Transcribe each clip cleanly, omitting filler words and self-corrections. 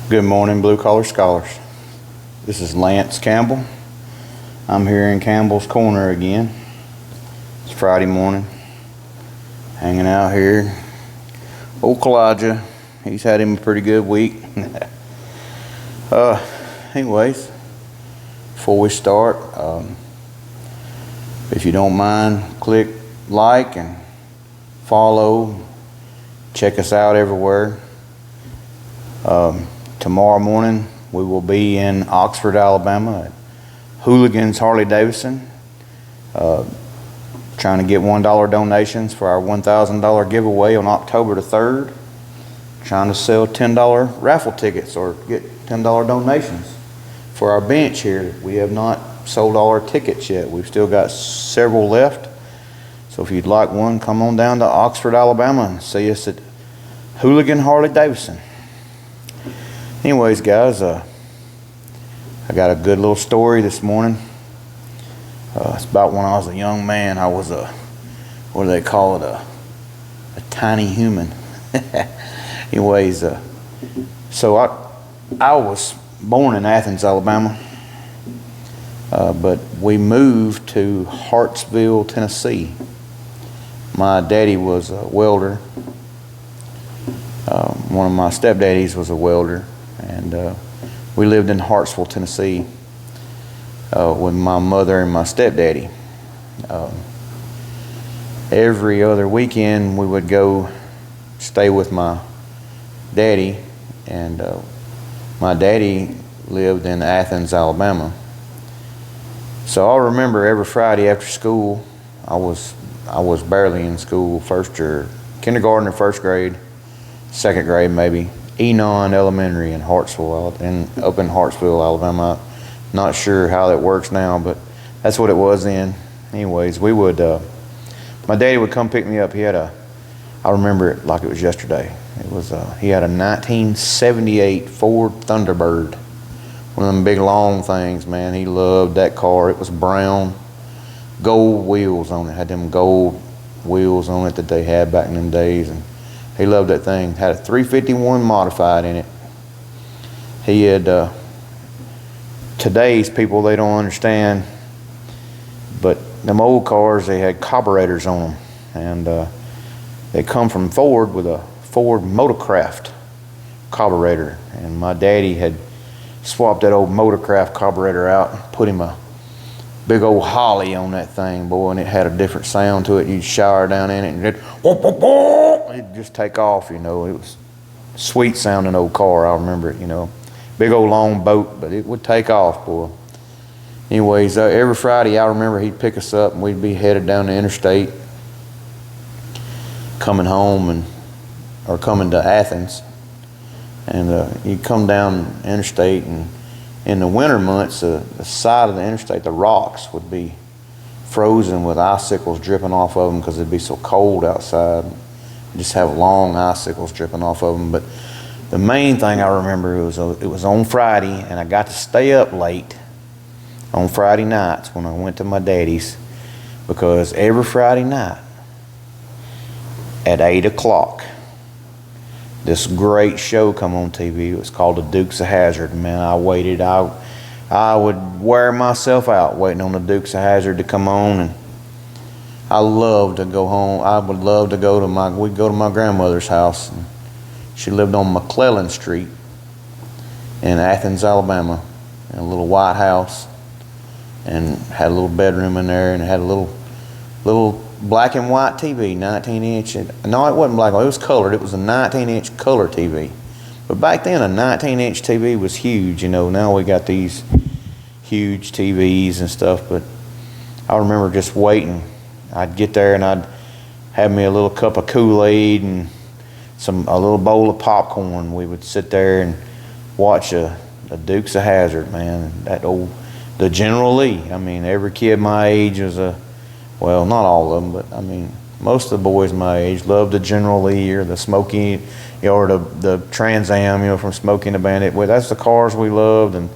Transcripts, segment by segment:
Good morning, Blue Collar Scholars. This is Lance Campbell. I'm here in Campbell's Corner again. It's Friday morning, hanging out here. Old Kalijah, he's had him a pretty good week. Anyways, before we start, if you don't mind, click like and follow. Check us out everywhere. Tomorrow morning we will be in Oxford, Alabama at Hooligans Harley Davidson, trying to get $1 donations for our $1,000 giveaway on October the 3rd. Trying to sell $10 raffle tickets or get $10 donations for our bench here. We have not sold all our tickets yet. We've still got several left. So if you'd like one, come on down to Oxford, Alabama and see us at Hooligan Harley Davidson. Anyways, guys, I got a good little story this morning. It's about when I was a young man. I was what do they call it, a tiny human. Anyways, so I was born in Athens, Alabama, but we moved to Hartsville, Tennessee. My daddy was a welder. One of my stepdaddies was a welder. And we lived in Hartsville, Tennessee with my mother and my stepdaddy. Every other weekend we would go stay with my daddy, and my daddy lived in Athens, Alabama. So I remember every Friday after school, I was barely in school, kindergarten or first grade, second grade maybe. Enon Elementary in Hartsville, up in Hartsville, Alabama. Not sure how that works now, but that's what it was then. Anyways, we would, my daddy would come pick me up. I remember it like it was yesterday. He had a 1978 Ford Thunderbird, one of them big long things, man. He loved that car. It was brown, gold wheels on it. Had them gold wheels on it that they had back in them days, and he loved that thing. Had a 351 modified in it. He had, today's people, they don't understand, but them old cars, they had carburetors on them. And they come from Ford with a Ford Motorcraft carburetor. And my daddy had swapped that old Motorcraft carburetor out and put him a big old Holly on that thing, boy, and it had a different sound to it. You'd shower down in it and it'd just take off, It was a sweet sounding old car. I remember it, Big old long boat, but it would take off, boy. Anyways, every Friday I remember he'd pick us up and we'd be headed down the interstate, coming home or coming to Athens. And you'd come down the interstate, and in the winter months, the side of the interstate, the rocks would be frozen with icicles dripping off of them because it'd be so cold outside. Just have long icicles dripping off of them. But the main thing I remember it was on Friday, and I got to stay up late on Friday nights when I went to my daddy's, because every Friday night at 8 o'clock, this great show come on TV. It was called The Dukes of Hazzard. Man, I waited. I would wear myself out waiting on The Dukes of Hazzard to come on, and I loved to go home. I would love to we'd go to my grandmother's house. And she lived on McClellan Street in Athens, Alabama, in a little white house, and had a little bedroom in there, and it had a little black and white TV, 19-inch. No, it wasn't black. It was colored. It was a 19-inch color TV. But back then, a 19-inch TV was huge. Now we got these huge TVs and stuff. But I remember just waiting. I'd get there and I'd have me a little cup of Kool-Aid and a little bowl of popcorn. We would sit there and watch the Dukes of Hazzard, man. The General Lee. I mean, every kid my age was well, not all of them, but most of the boys my age loved the General Lee or the Smokey, or the Trans Am, from Smokey and the Bandit. Well, that's the cars we loved, and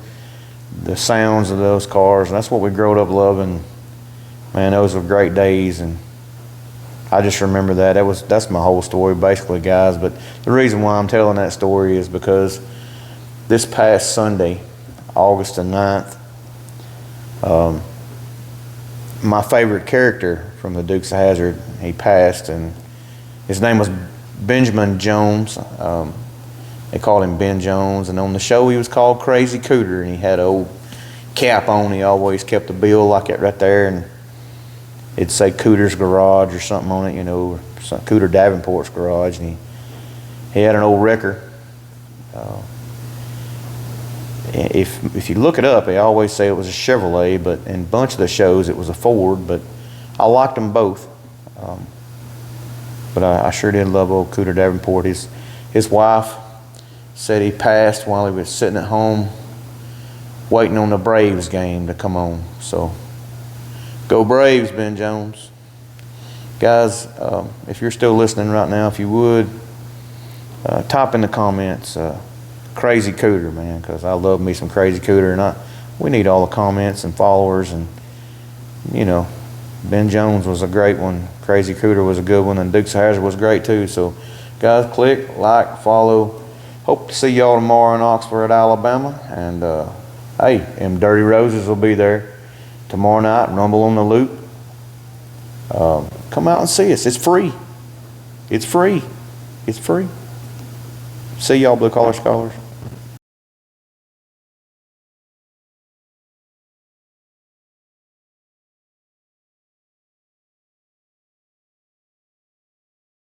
the sounds of those cars, and that's what we grew up loving. Man, those were great days, and I just remember that. That's my whole story, basically, guys. But the reason why I'm telling that story is because this past Sunday, August the 9th, my favorite character from the Dukes of Hazzard, he passed, and his name was Benjamin Jones. They called him Ben Jones, and on the show he was called Crazy Cooter, and he had an old cap on. He always kept a bill like it right there, and it'd say Cooter's Garage or something on it, or Cooter Davenport's Garage, and he had an old wrecker. If you look it up, they always say it was a Chevrolet, but in a bunch of the shows it was a Ford, but I liked them both. But I sure did love old Cooter Davenport. His wife said he passed while he was sitting at home waiting on the Braves game to come on. So go Braves, Ben Jones. Guys, if you're still listening right now, if you would, type in the comments, Crazy Cooter, man, because I love me some Crazy Cooter, and we need all the comments and followers, and Ben Jones was a great one, Crazy Cooter was a good one, and Dukes of Hazzard was great too. So guys, click, like, follow. Hope to see y'all tomorrow in Oxford, Alabama, and hey, them Dirty Roses will be there tomorrow night. Rumble on the Loop. Come out and see us. It's free. It's free. It's free. See y'all, Blue Collar Scholars.